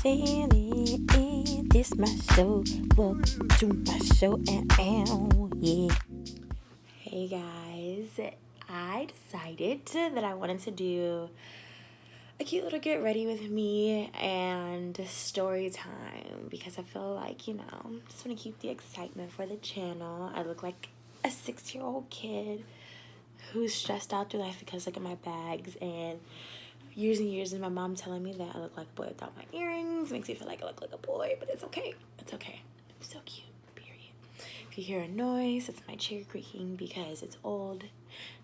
Sailing, this my show. Welcome to my show. Yeah. Hey guys, I decided that I wanted to do a cute little get ready with me and story time because I feel like, just want to keep the excitement for the channel. I look like a 6-year-old kid who's stressed out through life because look at my bags and years and my mom telling me that I look like a boy without my earrings makes me feel like I look like a boy, but it's okay. It's okay. I'm so cute, period. If you hear a noise, it's my chair creaking because it's old.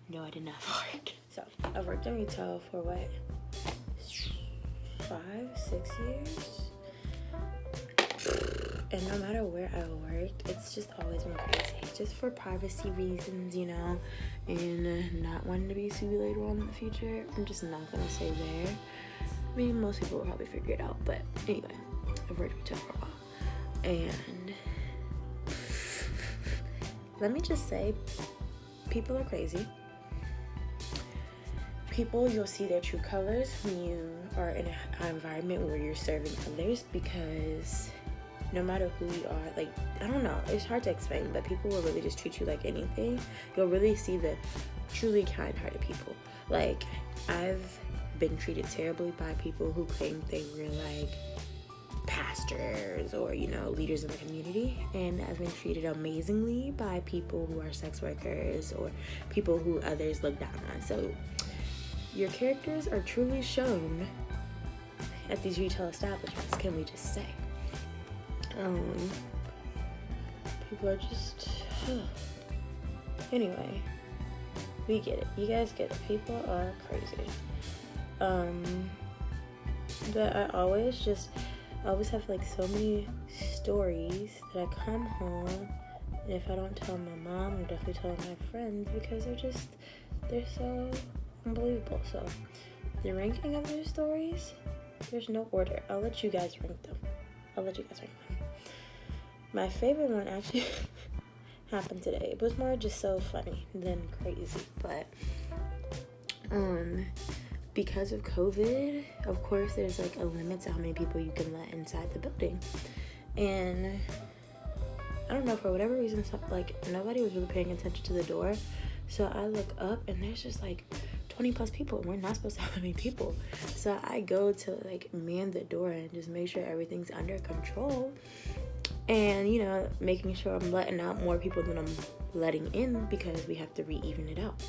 No, I did not fart. So, I've worked in retail for what? 5-6 years? And no matter where I worked, it's just always been crazy. Just for privacy reasons, and not wanting to be sued later on in the future. I'm just not going to say where. I mean, most people will probably figure it out. But anyway, I've worked retail for a while. And let me just say, people are crazy. People, you'll see their true colors when you are in an environment where you're serving others because no matter who you are, like, I don't know, it's hard to explain, but people will really just treat you like anything. You'll really see the truly kind-hearted people. Like, I've been treated terribly by people who claim they were, like, pastors or, leaders in the community. And I've been treated amazingly by people who are sex workers or people who others look down on. So, your characters are truly shown at these retail establishments, can we just say. People are just anyway, we get it, you guys get it, people are crazy. But I always have like so many stories that I come home, and if I don't tell my mom, I'm definitely telling my friends because they're so unbelievable. So the ranking of their stories, there's no order. I'll let you guys rank them. My favorite one actually happened today. It was more just so funny than crazy, but because of COVID, of course, there's like a limit to how many people you can let inside the building. And I don't know, for whatever reason, like nobody was really paying attention to the door. So I look up and there's just like 20 plus people, and we're not supposed to have that many people. So I go to like man the door and just make sure everything's under control. And, making sure I'm letting out more people than I'm letting in because we have to re-even it out.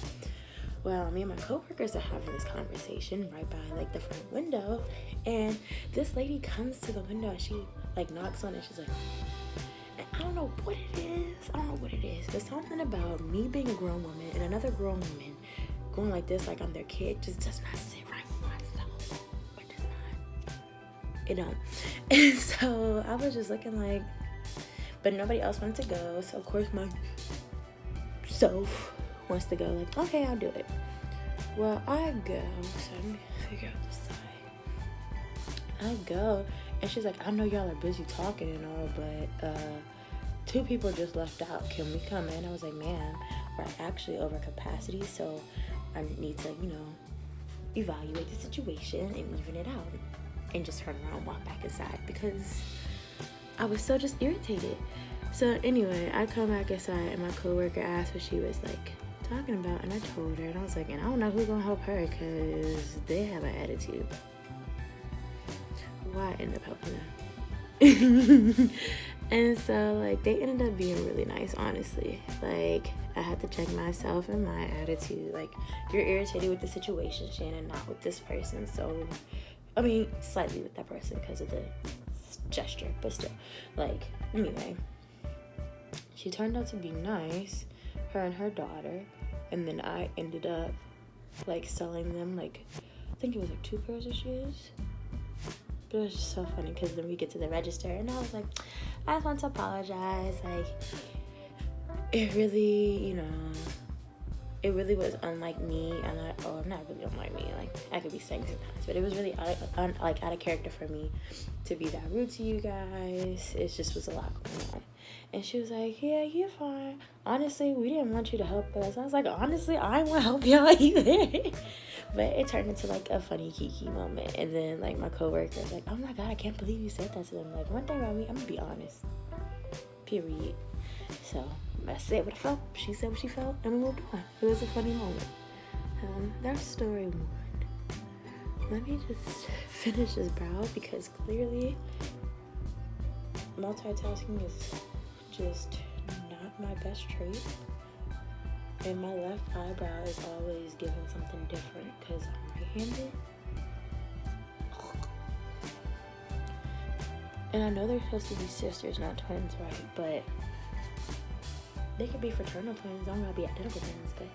Well, me and my coworkers are having this conversation right by, like, the front window. And this lady comes to the window and she, like, knocks on it. She's like, and I don't know what it is. But something about me being a grown woman and another grown woman going like this, like I'm their kid, just does not sit right with myself. It does not. It don't. And so I was just looking like, but nobody else wanted to go, so of course my self wants to go, like, okay, I'll do it. Well, I go, so let me figure out this side. I go, and she's like, I know y'all are busy talking and all, but 2 people just left out. Can we come in? I was like, ma'am, we're actually over capacity, so I need to, evaluate the situation and even it out. And just turn around and walk back inside because I was so just irritated. So anyway, I come back inside and my coworker asked what she was like talking about, and I told her, and I was like, and I don't know who's gonna help her because they have an attitude. Why end up helping them? And so like they ended up being really nice, honestly. Like I had to check myself and my attitude. Like, you're irritated with the situation, Shannon, not with this person. So I mean, slightly with that person because of the gesture, but still. Like, anyway, she turned out to be nice, her and her daughter, and then I ended up, like, selling them, like, I think it was, like, 2 pairs of shoes. But it was just so funny because then we get to the register, and I was like, I just want to apologize. Like, it really, it really was unlike me. I'm not really unlike me. Like, I could be saying sometimes, but it was really out of character for me to be that rude to you guys. It just was a lot going on. And she was like, yeah, you're fine. Honestly, we didn't want you to help us. I was like, honestly, I didn't want to help y'all either. But it turned into like a funny kiki moment. And then like my coworker was like, oh my God, I can't believe you said that to them. Like, one thing about me, I'm gonna be honest. Period. So I said what I felt, she said what she felt, and we moved on. It was a funny moment. That's story one. Let me just finish this brow because clearly multitasking is just not my best trait. And my left eyebrow is always giving something different because I'm right-handed. And I know they're supposed to be sisters, not twins, right? But they could be fraternal twins. Don't gotta be identical twins, but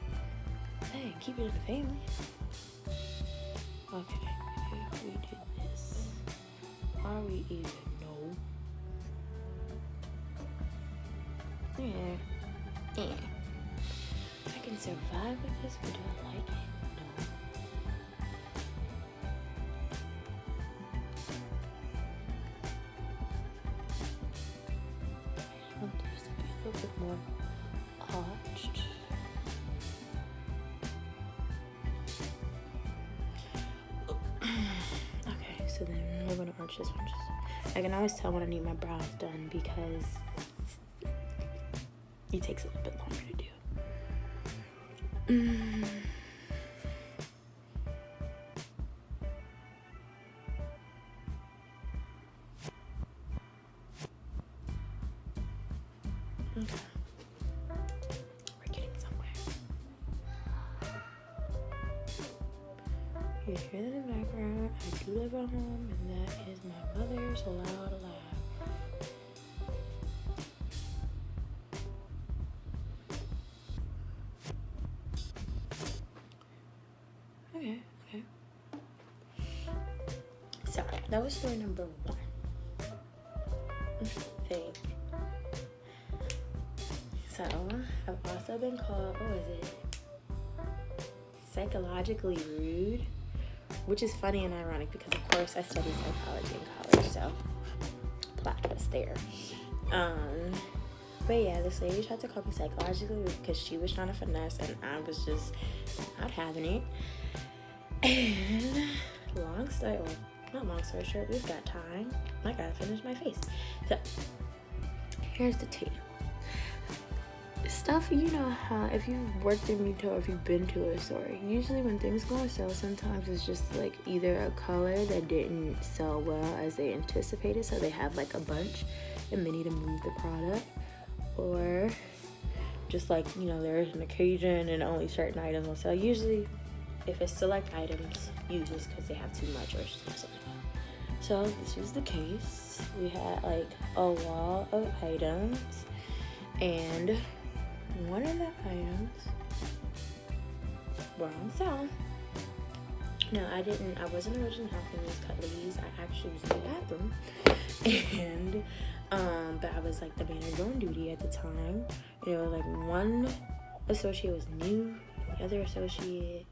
hey, keep it in the family. Okay, if we did this, are we even? No. Yeah. I can survive with this, but do I like it? No. I want this to be a little bit more arched. Okay, so then we're gonna arch this one. I can always tell when I need my brows done because it takes a little bit longer to do. Okay. We're getting somewhere. You hear that in the background. I do live at home, and that is my mother's loud laugh. Okay. So, that was story number one. I think. So, I've also been called, what was it? Psychologically rude, which is funny and ironic because, of course, I studied psychology in college, so plot twist there. But yeah, this lady tried to call me psychologically rude because she was trying to finesse and I was just not having it. And not long story short, we've got time. I gotta finish my face. So, here's the tea. Stuff, you know how if you've worked in retail or if you've been to a store, usually when things go on sale, sometimes it's just like either a color that didn't sell well as they anticipated, so they have like a bunch and they need to move the product, or just like, you know, there's an occasion and only certain items on sale. Usually if it's select items, usually it's because they have too much or it's just not something. So this was the case. We had like a wall of items, and one of the items were on sale. Now I wasn't originally helping these cut ladies. I actually was in the bathroom, and but I was like the manager on duty at the time, and it was like one associate was new, and the other associate,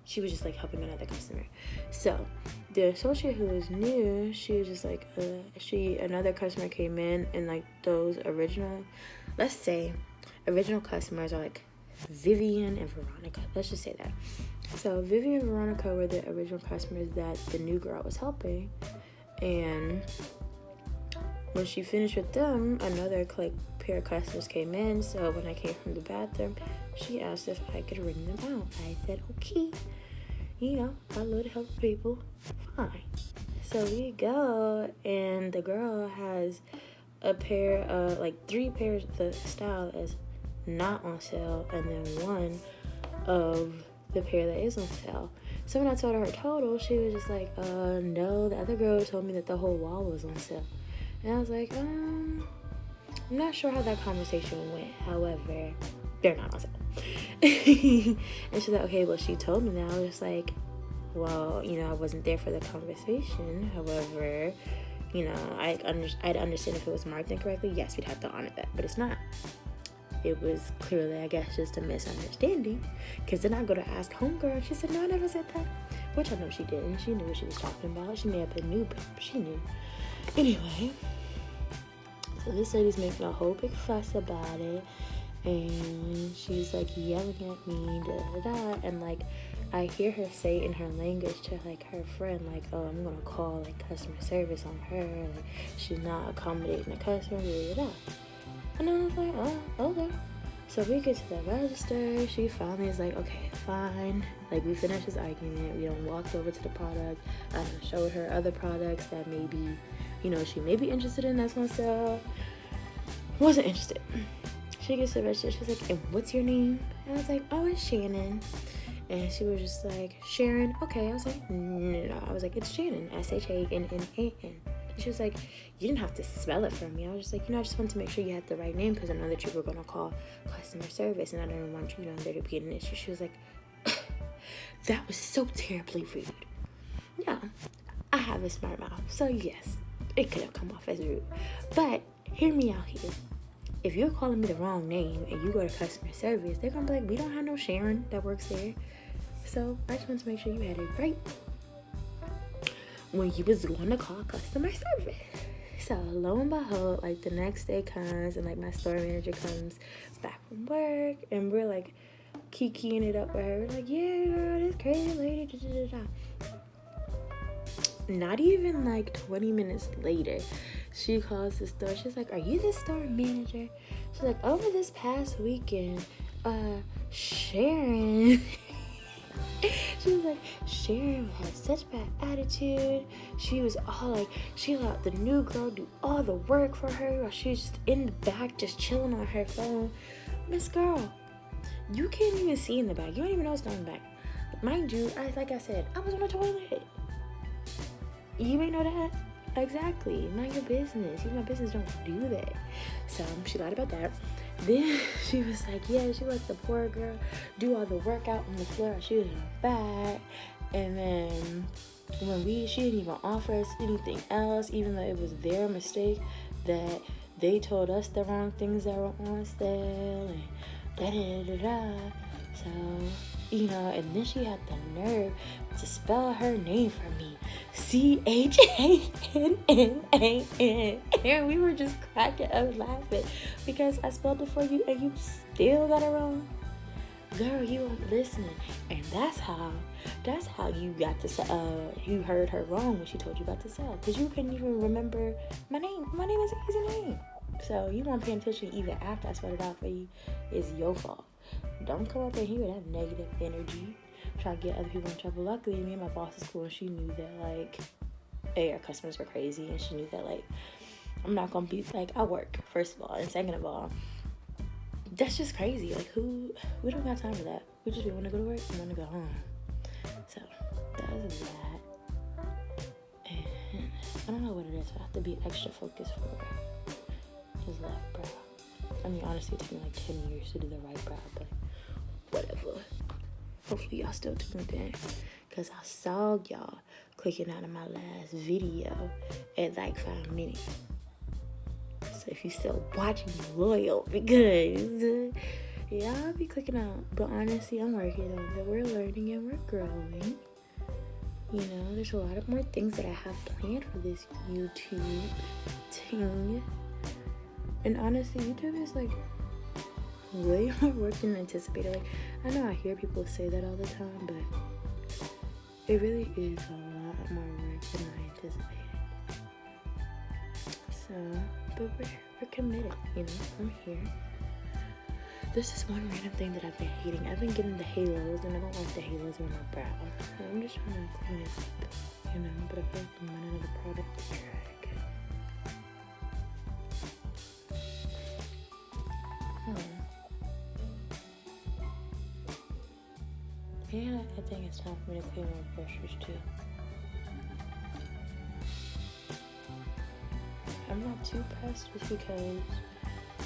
she was just like helping another customer. So the associate who was new, she was just like another customer came in, and like those original customers are like Vivian and Veronica. Let's just say that. So Vivian and Veronica were the original customers that the new girl was helping, and when she finished with them, another like pair of customers came in. So when I came from the bathroom, she asked if I could ring them out. I said okay. You know, I love to help people. Fine. So we go, and the girl has a pair of like 3 pairs of the style is not on sale, and then one of the pair that is on sale. So when I told her her total, she was just like, no, the other girl told me that the whole wall was on sale. And I was like, I'm not sure how that conversation went. However, they're not on sale. And she's like, okay, well, she told me that. I was just like, well, you know, I wasn't there for the conversation. However, you know, I'd understand if it was marked incorrectly. Yes, we'd have to honor that, but it's not. It was clearly, I guess, just a misunderstanding. Because then I go to ask homegirl, and she said, no, I never said that. Which I know she didn't. She knew what she was talking about. She may have been new, but she knew. Anyway, so this lady's making a whole big fuss about it. And she's like yelling at me, da da da. And like, I hear her say in her language to like her friend, like, oh, I'm gonna call like customer service on her, like she's not accommodating the customer, blah, blah, blah. And I was like, oh, okay. So we get to the register. She finally is like, okay, fine. Like, we finished this argument. We done walked over to the product. I done showed her other products that maybe, you know, she may be interested in that's on sale. Wasn't interested. She gets to the register. She's like, and what's your name? And I was like, oh, it's Shannon. And she was just like, Sharon. Okay. I was like, no. I was like, it's Shannon. Shannan. And she was like, you didn't have to spell it for me. I was just like, you know, I just wanted to make sure you had the right name because I know that you were going to call customer service and I didn't want you, there to be an issue. She was like, that was so terribly rude. Yeah, I have a smart mouth. So yes, it could have come off as rude. But hear me out here. If you're calling me the wrong name and you go to customer service, they're going to be like, we don't have no Sharon that works there. So I just wanted to make sure you had it right when you was going to call customer service. So lo and behold, like the next day comes and like my store manager comes back from work and we're like kikiing it up with her. We're like, yeah, girl, this crazy lady. Da, da, da. Not even like 20 minutes later, she calls the store. She's like, are you the store manager? She's like, over this past weekend, Sharon she was like, Sharon had such bad attitude. She was all like, she let the new girl do all the work for her while she was just in the back just chilling on her phone. Miss girl, you can't even see in the back. You don't even know what's going back. Mind you, like I said, I was on the toilet. You may know that. Exactly. Not your business. You my business don't do that. So she lied about that. Then she was like, yeah, she let the poor girl do all the work out on the floor. She was in her back. And then when she didn't even offer us anything else, even though it was their mistake that they told us the wrong things that were on sale and da-da-da-da-da. So, you know, and then she had the nerve to spell her name for me. Channan. And we were just cracking up laughing because I spelled it for you and you still got it wrong. Girl, you weren't listening. And that's how you got to you heard her wrong when she told you about the sale. Because you couldn't even remember my name. My name is an easy name. So you weren't paying attention even after I spelled it out for you. It's your fault. Don't come up in here with that negative energy. Try to get other people in trouble. Luckily, me and my boss is cool and she knew that, like, hey, our customers were crazy. And she knew that, like, I'm not going to be, like, I work, first of all. And second of all, that's just crazy. Like, we don't got time for that. We want to go to work and want to go home. So, that was that. And I don't know what it is. I have to be extra focused for his left brow. I mean, honestly, it took me like 10 years to do the right brow, but whatever. Hopefully y'all still tuned in, because I saw y'all clicking out of my last video at like 5 minutes. So if you still watching, loyal, because y'all be clicking out. But honestly, I'm working on it. We're learning and we're growing. You know, there's a lot of more things that I have planned for this YouTube thing. And honestly, YouTube is like way more work than anticipated. Like, I know I hear people say that all the time, but it really is a lot more work than I anticipated. So, but we're committed, you know. I'm here. This is one random thing that I've been hating. I've been getting the halos, and I don't like the halos on my brow. So I'm just trying to clean it up, you know. But I feel like I'm running out of product to try. And I think it's time for me to clean my brushes too. I'm not too pressed just because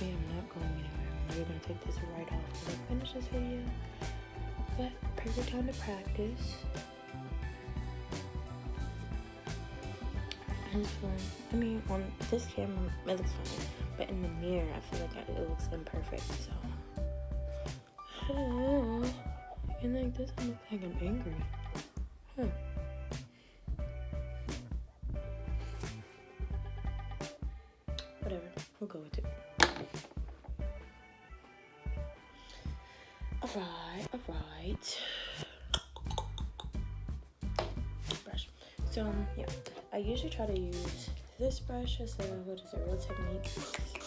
I'm not going anywhere. We're going to take this right off when I finish this video. But perfect time to practice. And it's fun. I mean, on this camera, it looks fine. But in the mirror, I feel like it looks imperfect. So. And like this, I look like I'm angry. Huh. Whatever. We'll go with it. Alright. So yeah, I usually try to use this brush as what is a Real Technique.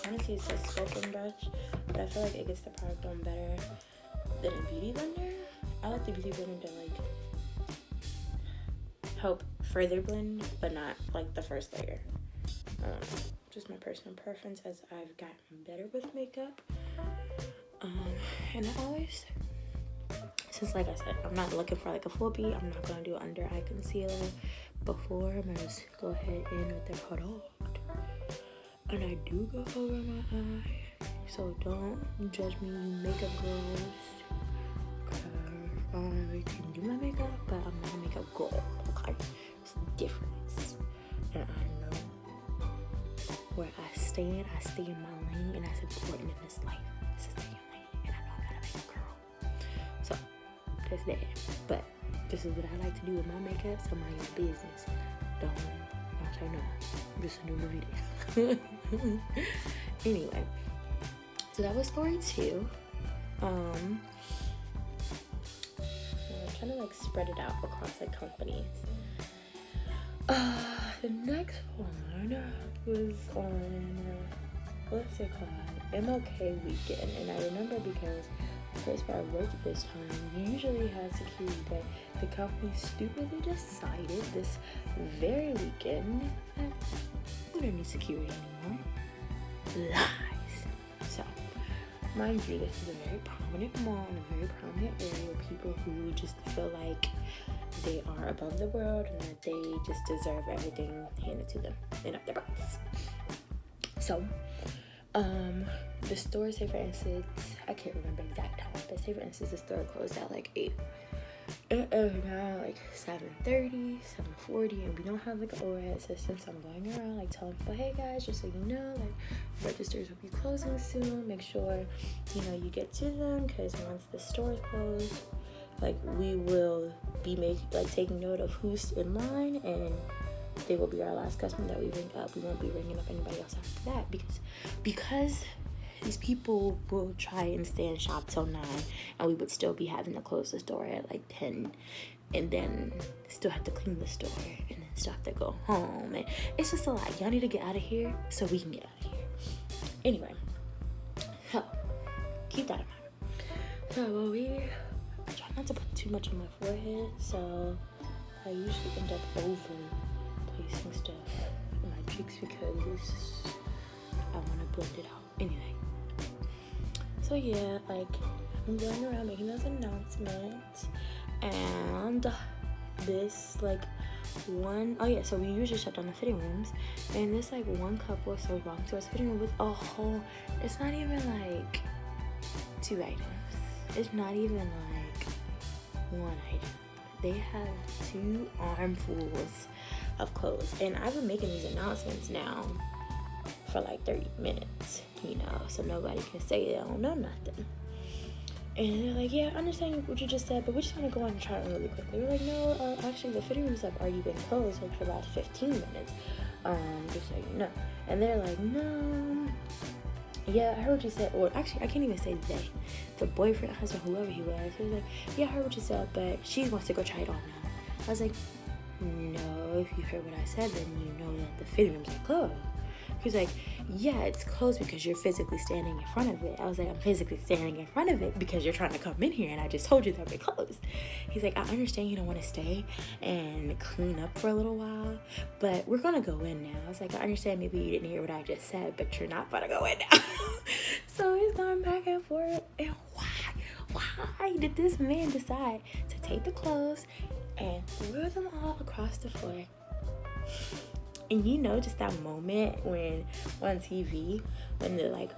Honestly, it's a sculpting brush, but I feel like it gets the product on better than a beauty blender. I like the beauty blender to like help further blend, but not like the first layer. Just my personal preference as I've gotten better with makeup. And I always, since like I said, I'm not looking for like a full beat, I'm not gonna do under eye concealer before. I'm gonna just go ahead in with the product, and I do go over my eye, so don't judge me, makeup girls. I can do my makeup, but I'm not a makeup girl. Okay, it's a difference, and I know where I stand. I stay in my lane, and that's important in this life. Is to stay in your lane, and I know I'm not a makeup girl. So that's that. But this is what I like to do with my makeup, so mind your business. Don't turn on. Just do the video. Anyway, so that was story 2. I'm trying to like spread it out across like companies. The next one was on, what's it called? MLK weekend. And I remember because the place where I worked at this time usually had security, but the company stupidly decided this very weekend that we don't need security anymore. Lies. So, mind you, this is a very prominent mall in a very prominent area with people who just feel like they are above the world and that they just deserve everything handed to them and up their butts. So, the store, say for instance, I can't remember exact time, but say for instance, the store closed at like 8. It is now like 7:30, 7:40, and we don't have like an overhead system, so I'm going around like telling people, hey guys, just so you know, like registers will be closing soon. Make sure, you know, you get to them, because once the store is closed, like we will be taking note of who's in line, and they will be our last customer that we ring up. We won't be ringing up anybody else after that, because these people will try and stay in shop till 9, and we would still be having to close the store at like 10, and then still have to clean the store, and then still have to go home, and it's just a lot. Y'all need to get out of here so we can get out of here. Anyway, so keep that in mind. So I try not to put too much on my forehead, so I usually end up over placing stuff in my cheeks because I want to blend it out. Anyway, so yeah, like I'm going around making those announcements, and this like so we usually shut down the fitting rooms, and this like one couple started walking to our fitting room with a whole, it's not even like 2 items, it's not even like 1 item, they have 2 armfuls of clothes, and I've been making these announcements now for like 30 minutes, you know, so nobody can say they don't know nothing. And they're like, yeah, I understand what you just said, but we just want to go on and try it really quickly. We're like, no, actually the fitting rooms have already been closed like for about 15 minutes, just so you know. And they're like, no, yeah, I heard what you said. Or actually, I can't even say they, the boyfriend, husband, whoever he was was like, yeah, I heard what you said, but she wants to go try it on now. I was like, no, if you heard what I said, then you know that the fitting rooms are closed. He's like, yeah, it's closed because you're physically standing in front of it. I was like, I'm physically standing in front of it because you're trying to come in here, and I just told you that we're closed. He's like, I understand you don't want to stay and clean up for a little while, but we're going to go in now. I was like, I understand maybe you didn't hear what I just said, but you're not going to go in now. So he's going back and forth, and why did this man decide to take the clothes and throw them all across the floor? And you know, just that moment when on TV, when they're like,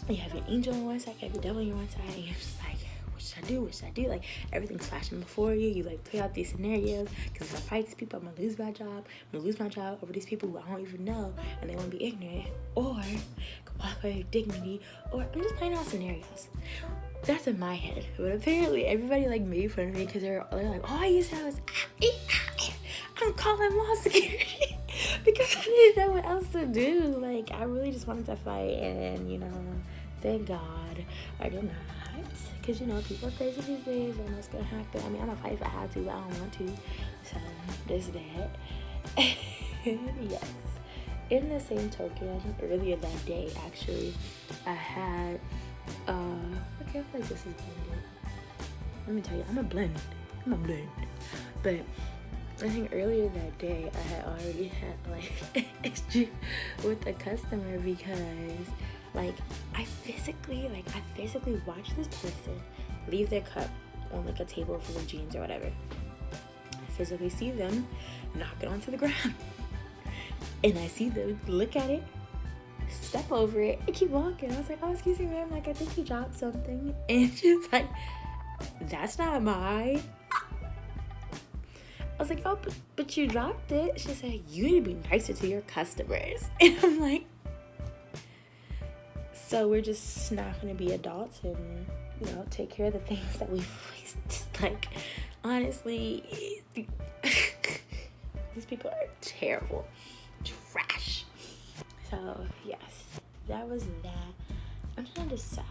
you have your angel on one side, you have your devil on your one side, and you're just like, what should I do? Like, everything's flashing before you. You like play out these scenarios, because if I fight these people, I'm gonna lose my job. I'm gonna lose my job over these people who I don't even know, and they wanna be ignorant, or walk away with dignity, or I'm just playing out scenarios. That's in my head. But apparently everybody like made fun of me because they're like, all you said was I'm calling mall security because I didn't know what else to do. Like, I really just wanted to fight, and you know, thank God I did not. because, you know, people are crazy these days. I don't know what's going to happen. I mean, I'm going to fight if I have to, but I don't want to. So, there's that. Yes. In the same token, earlier that day, actually, I had, okay, I feel like this is blended. Let me tell you, I'm a blend. But I think earlier that day, I had already had, like, issue with a customer because, like, I physically watched this person leave their cup on, like, a table full of jeans or whatever. I physically see them knock it onto the ground. And I see them look at it, step over it, and keep walking. I was like, oh, excuse me, ma'am. Like, I think you dropped something. And she was like, that's not mine. I was like, oh, but you dropped it. She said, you need to be nicer to your customers. And I'm like, so we're just not going to be adults and, you know, take care of the things that we waste. Like, honestly, these people are terrible. Trash. So, yes, that was that. I'm trying to decide.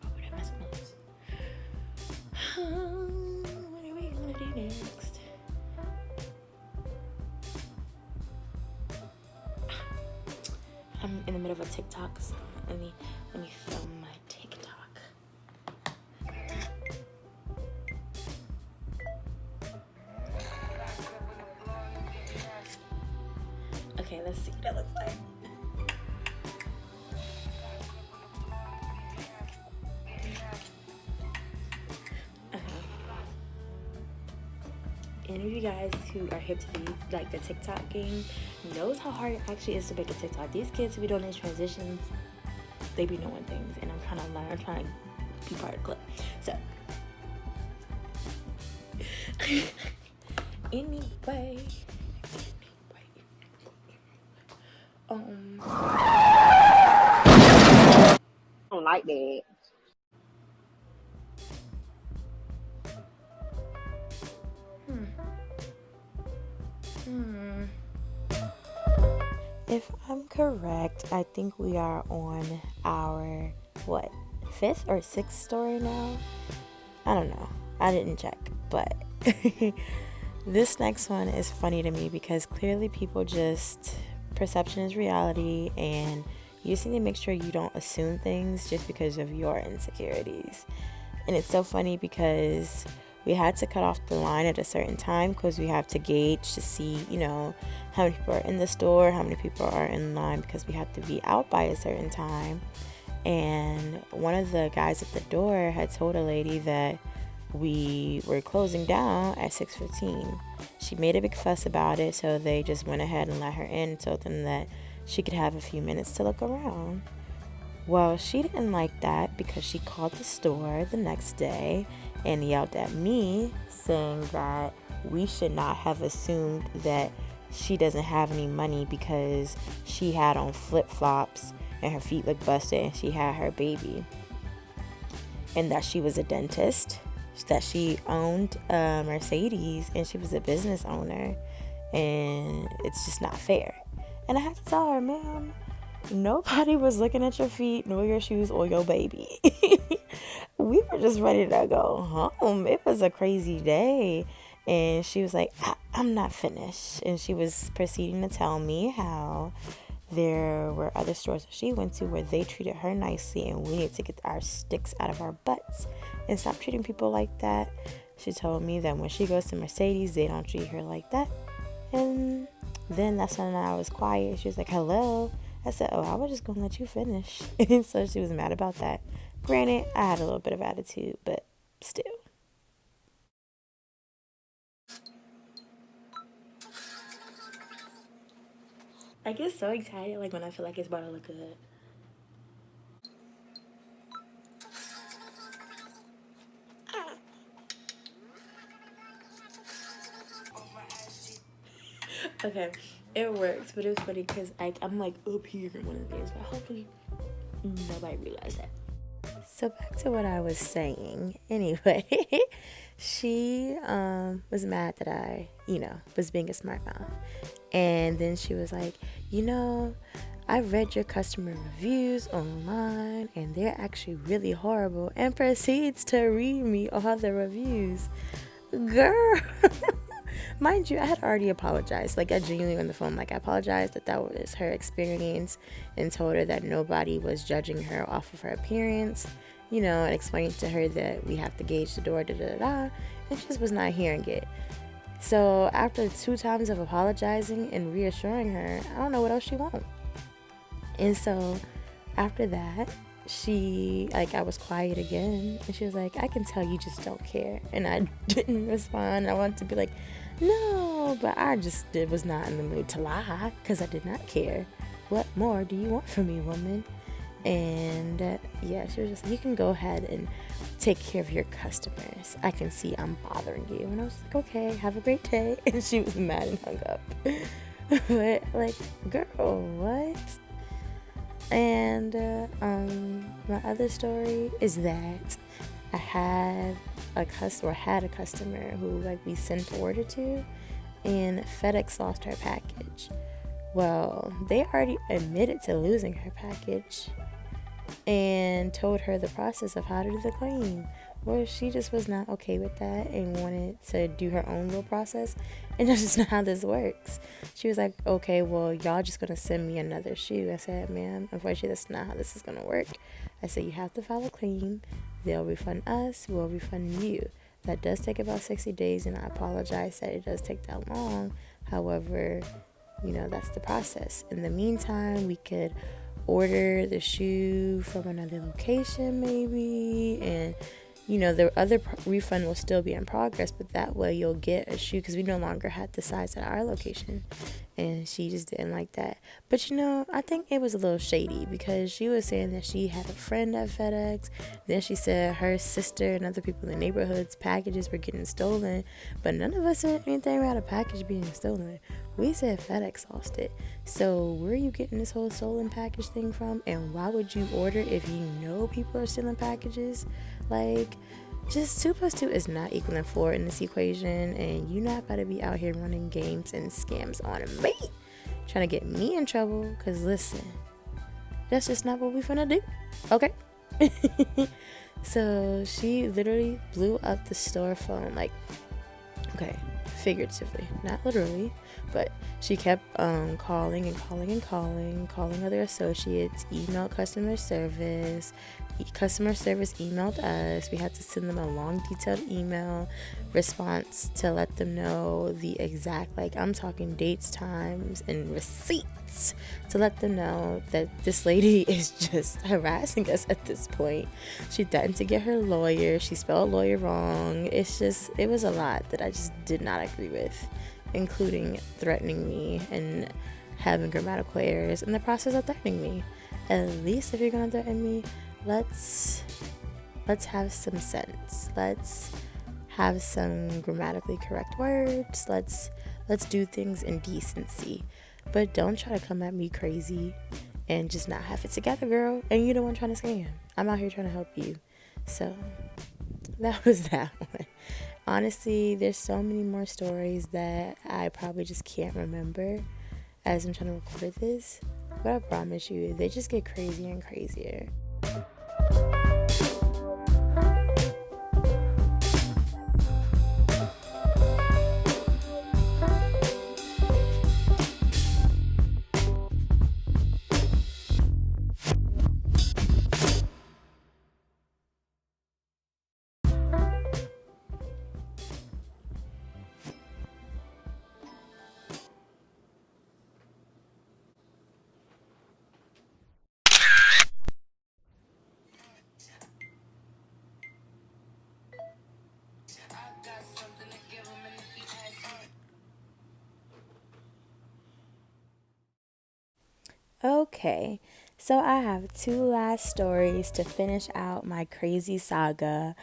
What would I mess with this? What are we gonna do next? I'm in the middle of a TikTok, so let me film my TikTok. Okay, let's see what it looks like. Any of you guys who are hip to the TikTok game knows how hard it actually is to make a TikTok. These kids who be doing these transitions, they be knowing things, and I'm trying to learn. I'm trying to be part of the clip. So, anyway, I don't like that. If I'm correct, I think we are on our, 5th or 6th story now? I don't know. I didn't check, but this next one is funny to me because clearly people just, perception is reality, and you just need to make sure you don't assume things just because of your insecurities. And it's so funny because we had to cut off the line at a certain time because we have to gauge to see, you know, how many people are in the store, how many people are in line, because we have to be out by a certain time. And one of the guys at the door had told a lady that we were closing down at 6:15. She made a big fuss about it, so they just went ahead and let her in and told them that she could have a few minutes to look around. Well, she didn't like that because she called the store the next day and yelled at me, saying that we should not have assumed that she doesn't have any money because she had on flip-flops and her feet looked busted and she had her baby. And that she was a dentist, that she owned a Mercedes and she was a business owner, and it's just not fair. And I had to tell her, ma'am, nobody was looking at your feet, nor your shoes, or your baby. We were just ready to go home. It was a crazy day. And she was like, I'm not finished. And she was proceeding to tell me how there were other stores that she went to where they treated her nicely, and we need to get our sticks out of our butts and stop treating people like that. She told me that when she goes to Mercedes, they don't treat her like that. And then that's when I was quiet. She was like, hello. I said, oh, I was just going to let you finish. And so she was mad about that. Granted, I had a little bit of attitude, but still. I get so excited like when I feel like it's about to look good. Okay, it works, but it's funny because I'm like up here one of the days, but hopefully nobody realized that. So back to what I was saying. Anyway, she was mad that I, was being a smart mouth. And then she was like, I've read your customer reviews online and they're actually really horrible," and proceeds to read me all the reviews. Girl. Mind you, I had already apologized. Like, I genuinely on the phone, like, I apologized that was her experience and told her that nobody was judging her off of her appearance, and explained to her that we have to gauge the door, and she just was not hearing it. So after 2 times of apologizing and reassuring her, I don't know what else she wants. And so after that, I was quiet again, and she was like, "I can tell you just don't care." And I didn't respond. I wanted to be like, "No," but I just was not in the mood to lie, because I did not care. "What more do you want from me, woman?" And she was just like, "You can go ahead and take care of your customers. I can see I'm bothering you." And I was like, "Okay, have a great day." And she was mad and hung up. But like, girl, what? And my other story is that I had a customer who we sent the order to, and FedEx lost her package. Well, they already admitted to losing her package and told her the process of how to do the claim. Well, she just was not okay with that and wanted to do her own little process. And that's just not how this works. She was like, "Okay, well, y'all just gonna send me another shoe." I said, "Ma'am, unfortunately, that's not how this is gonna work." I said, "You have to file a claim. They'll refund us. We'll refund you. That does take about 60 days, and I apologize that it does take that long. However, that's the process. In the meantime, we could order the shoe from another location maybe, and the other refund will still be in progress, but that way you'll get a shoe, because we no longer had the size at our location." And she just didn't like that. But I think it was a little shady, because she was saying that she had a friend at FedEx. Then she said her sister and other people in the neighborhood's packages were getting stolen, but none of us said anything about a package being stolen. We said FedEx lost it. So where are you getting this whole stolen package thing from? And why would you order if you know people are stealing packages? Like, just 2 plus 2 is not equaling 4 in this equation, and you're not about to be out here running games and scams on me, trying to get me in trouble, because listen, that's just not what we finna do, okay? So she literally blew up the store phone, okay, figuratively, not literally, but she kept calling other associates, emailed customer service emailed us. We had to send them a long detailed email response to let them know the exact, I'm talking dates, times, and receipts, to let them know that this lady is just harassing us at this point. She threatened to get her lawyer. She spelled lawyer wrong. It was a lot that I just did not agree with, including threatening me and having grammatical errors in the process of threatening me. At least if you're gonna threaten me, let's have some sense. Let's have some grammatically correct words. Let's do things in decency. But don't try to come at me crazy and just not have it together, girl. And you the one trying to scam. I'm out here trying to help you. So that was that one. Honestly, there's so many more stories that I probably just can't remember as I'm trying to record this. But I promise you, they just get crazier and crazier. Okay, so I have 2 last stories to finish out my crazy saga.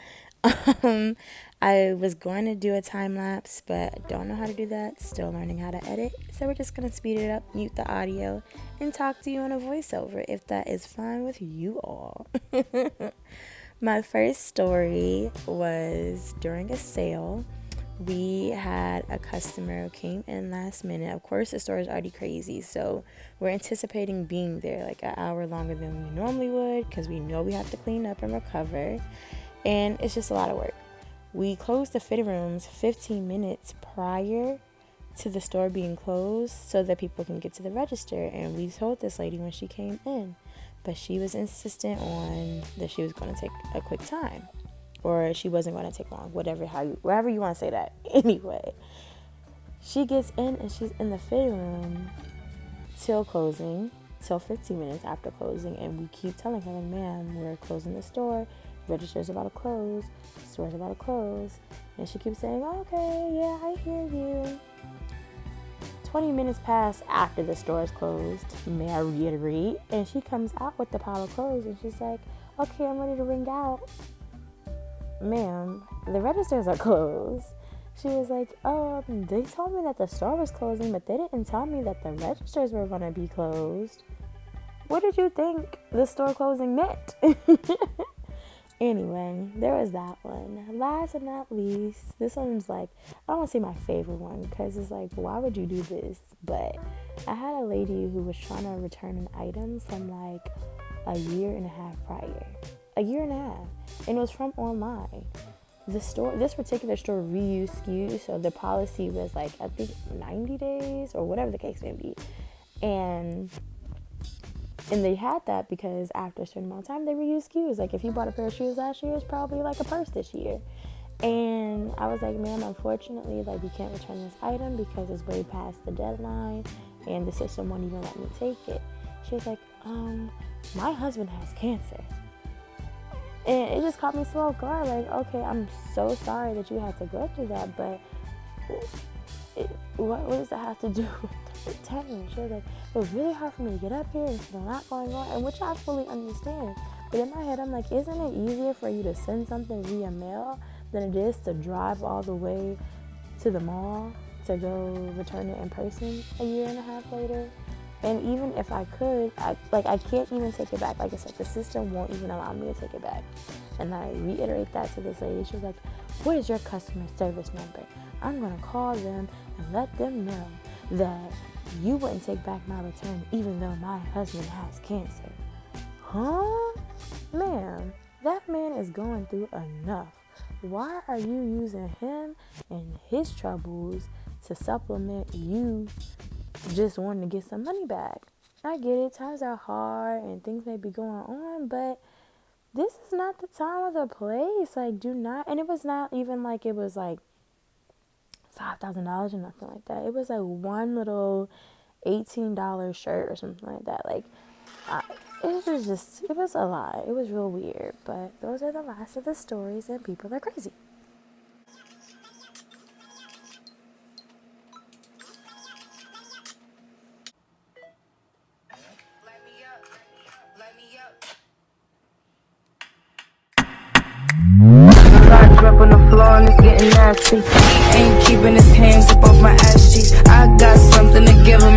I was going to do a time lapse, but I don't know how to do that. Still learning how to edit. So we're just going to speed it up, mute the audio, and talk to you on a voiceover if that is fine with you all. My first story was during a sale we had a customer who came in last minute. Of course, the store is already crazy, so we're anticipating being there like an hour longer than we normally would because we know we have to clean up and recover, and it's just a lot of work. We closed the fitting rooms 15 minutes prior to the store being closed so that people can get to the register, and we told this lady when she came in, but she was insistent on that she was going to take a quick time, or she wasn't going to take long, whatever you want to say that. Anyway, she gets in and she's in the fitting room till closing, till 15 minutes after closing, and we keep telling her, like, ma'am, we're closing the store, register's about to close, store's about to close, and she keeps saying, okay, yeah, I hear you. 20 minutes pass after the store is closed, may I reiterate, and she comes out with the pile of clothes, and she's like, okay, I'm ready to ring out. Ma'am, the registers are closed. She was like, they told me that the store was closing, but they didn't tell me that the registers were going to be closed. What did you think the store closing meant? Anyway, there was that one. Last but not least, this one's like, I don't want to say my favorite one because it's like, why would you do this? But I had a lady who was trying to return an item from like a year and a half prior. A year and a half. And it was from online. This particular store reused SKUs, so the policy was like, I think 90 days or whatever the case may be. And they had that because after a certain amount of time, they reuse SKUs. Like, if you bought a pair of shoes last year, it's probably like a purse this year. And I was like, ma'am, unfortunately, like, you can't return this item because it's way past the deadline, and the system won't even let me take it. She was like, my husband has cancer. And it just caught me so off guard. Like, okay, I'm so sorry that you had to go through that, but what does that have to do with the return? She was like, it was really hard for me to get up here and there's a lot going on, and which I fully understand. But in my head, I'm like, isn't it easier for you to send something via mail than it is to drive all the way to the mall to go return it in person a year and a half later? And even if I could, I can't even take it back. Like I said, the system won't even allow me to take it back. And I reiterate that to this lady. She was like, what is your customer service number? I'm going to call them and let them know that you wouldn't take back my return even though my husband has cancer. Huh? Ma'am, that man is going through enough. Why are you using him and his troubles to supplement you just wanting to get some money back? I get it, times are hard and things may be going on, but this is not the time or the place. Like, do not, and it was not even like it was like $5,000 or nothing like that. It was like one little $18 shirt or something like that. Like, it was a lot. It was real weird, but those are the last of the stories, and people are crazy. Drop on the floor and it's getting nasty. He ain't keeping his hands up off my ass cheeks. I got something to give him.